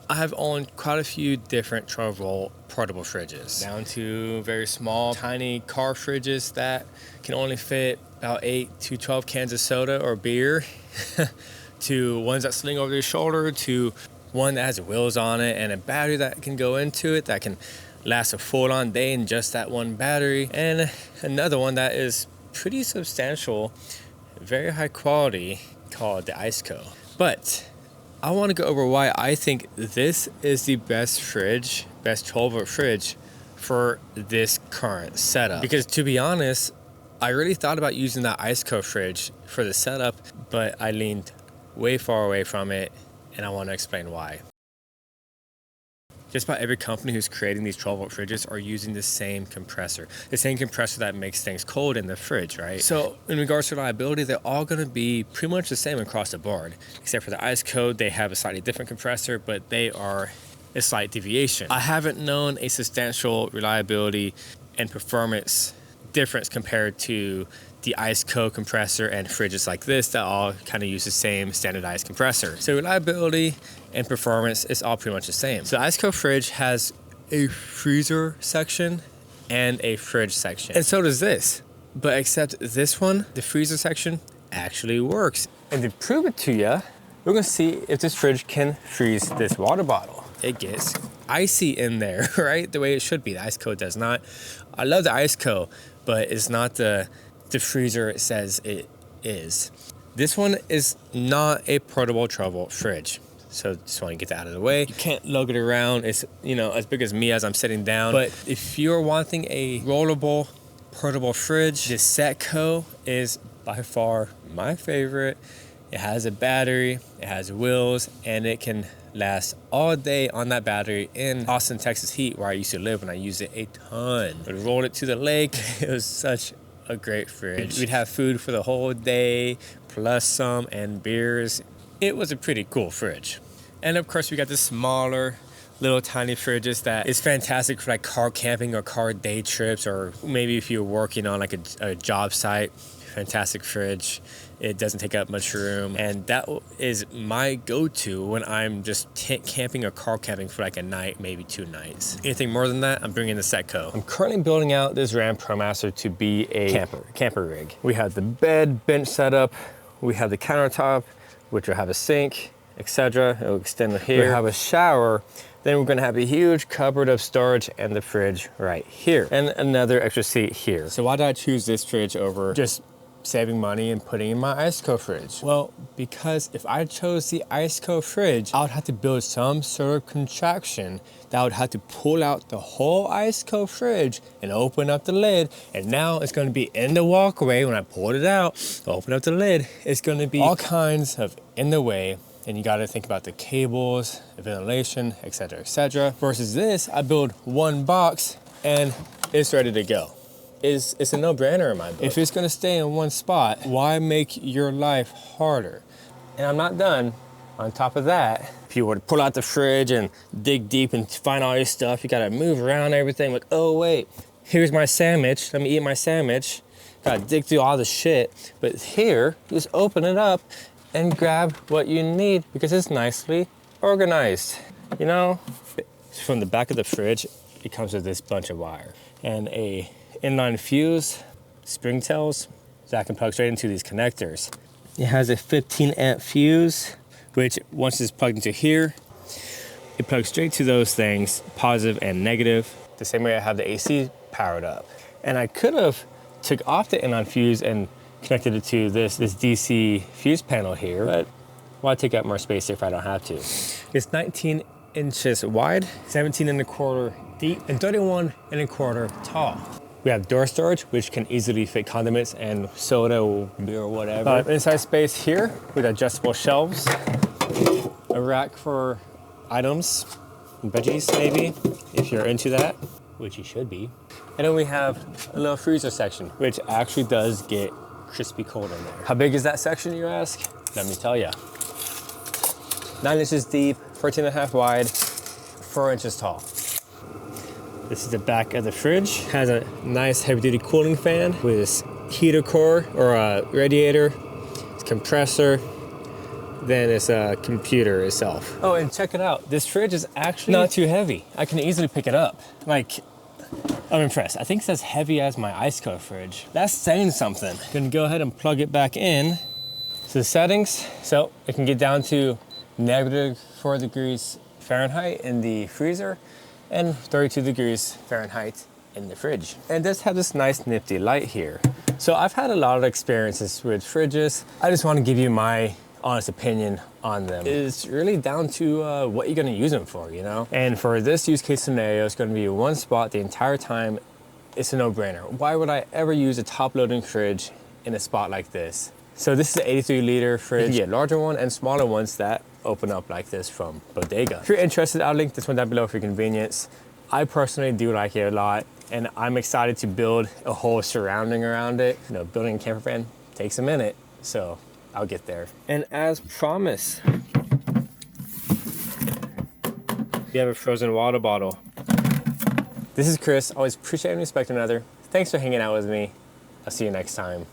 I've owned quite a few different 12-volt portable fridges, down to very small, tiny car fridges that can only fit about 8 to 12 cans of soda or beer, to ones that sling over your shoulder, to one that has wheels on it and a battery that can go into it that can last a full-on day in just that one battery, and another one that is pretty substantial, very high quality, called the Iceco. But I want to go over why I think this is the best 12-volt fridge for this current setup. Because to be honest, I really thought about using that Iceco fridge for the setup, but I leaned way far away from it, and I want to explain why. Just about every company who's creating these 12-volt fridges are using the same compressor that makes things cold in the fridge, right? So in regards to reliability, they're all going to be pretty much the same across the board, except for the Iceco. They have a slightly different compressor, but they are a slight deviation. I haven't known a substantial reliability and performance difference compared to the Iceco compressor and fridges like this that all kind of use the same standardized compressor. So reliability and performance is all pretty much the same. So the Iceco fridge has a freezer section and a fridge section, and so does this. But except this one, the freezer section actually works. And to prove it to you, we're gonna see if this fridge can freeze this water bottle. It gets icy in there, right? The way it should be. The Iceco does not. I love the Iceco, but it's not the freezer it says it is. This one is not a portable 12-volt fridge. So just want to get that out of the way. You can't lug it around. It's, as big as me as I'm sitting down. But if you're wanting a rollable portable fridge, the Setco is by far my favorite. It has a battery, it has wheels, and it can last all day on that battery in Austin, Texas heat, where I used to live, and I used it a ton. I rolled it to the lake. It was such a great fridge. We'd have food for the whole day, plus some, and beers. It was a pretty cool fridge. And of course, we got the smaller, little tiny fridges that is fantastic for like car camping or car day trips, or maybe if you're working on like a job site. Fantastic fridge. It doesn't take up much room, and that is my go-to when I'm just camping or car camping for like a night, maybe 2 nights. Anything more than that, I'm bringing the Setco. I'm currently building out this Ram ProMaster to be a camper rig. We have the bed bench setup, we have the countertop, which will have a sink, etc. It'll extend here. We have a shower. Then we're gonna have a huge cupboard of storage and the fridge right here, and another extra seat here. So why did I choose this fridge over just saving money and putting in my Iceco fridge? Well, because if I chose the Iceco fridge, I would have to build some sort of contraption that I would have to pull out the whole Iceco fridge and open up the lid, and now it's going to be in the walkway. When I pulled it out, open up the lid, it's going to be all kinds of in the way, and you got to think about the cables, the ventilation, etc., etc. Versus this, I build one box and it's ready to go. It's a no-brainer in my book. If it's gonna stay in one spot, why make your life harder? And I'm not done. On top of that, if you were to pull out the fridge and dig deep and find all your stuff, you gotta move around everything. Like, oh wait, here's my sandwich. Let me eat my sandwich. Gotta dig through all the shit. But here, just open it up and grab what you need because it's nicely organized. From the back of the fridge, it comes with this bunch of wire and a inline fuse, spring tails, that can plug straight into these connectors. It has a 15 amp fuse, which once it's plugged into here, it plugs straight to those things, positive and negative, the same way I have the AC powered up. And I could have took off the inline fuse and connected it to this DC fuse panel here, but why take up more space if I don't have to? It's 19 inches wide, 17 1/4 deep, and 31 1/4 tall. We have door storage, which can easily fit condiments and soda or beer or whatever. Inside space here with adjustable shelves, a rack for items, veggies maybe, if you're into that, which you should be. And then we have a little freezer section, which actually does get crispy cold in there. How big is that section, you ask? Let me tell you. 9 inches deep, 14 1/2 wide, 4 inches tall. This is the back of the fridge. Has a nice heavy-duty cooling fan with this heater core or a radiator, compressor, than its computer itself. Oh, and check it out. This fridge is actually not too heavy. I can easily pick it up. Like, I'm impressed. I think it's as heavy as my ice cold fridge. That's saying something. I'm gonna go ahead and plug it back in to the settings. So it can get down to -4 degrees Fahrenheit in the freezer and 32 degrees Fahrenheit in the fridge. And it does have this nice nifty light here. So I've had a lot of experiences with fridges. I just want to give you my honest opinion on them. It's really down to what you're going to use them for, you know? And for this use case scenario, it's going to be one spot the entire time. It's a no-brainer. Why would I ever use a top-loading fridge in a spot like this? So this is an 83-liter fridge. You can get larger one and smaller ones that open up like this from Bodega. If you're interested, I'll link this one down below for your convenience. I personally do like it a lot, and I'm excited to build a whole surrounding around it. You know, building a camper van takes a minute, so I'll get there. And as promised, we have a frozen water bottle. This is Chris. Always appreciate and respect one another. Thanks for hanging out with me. I'll see you next time.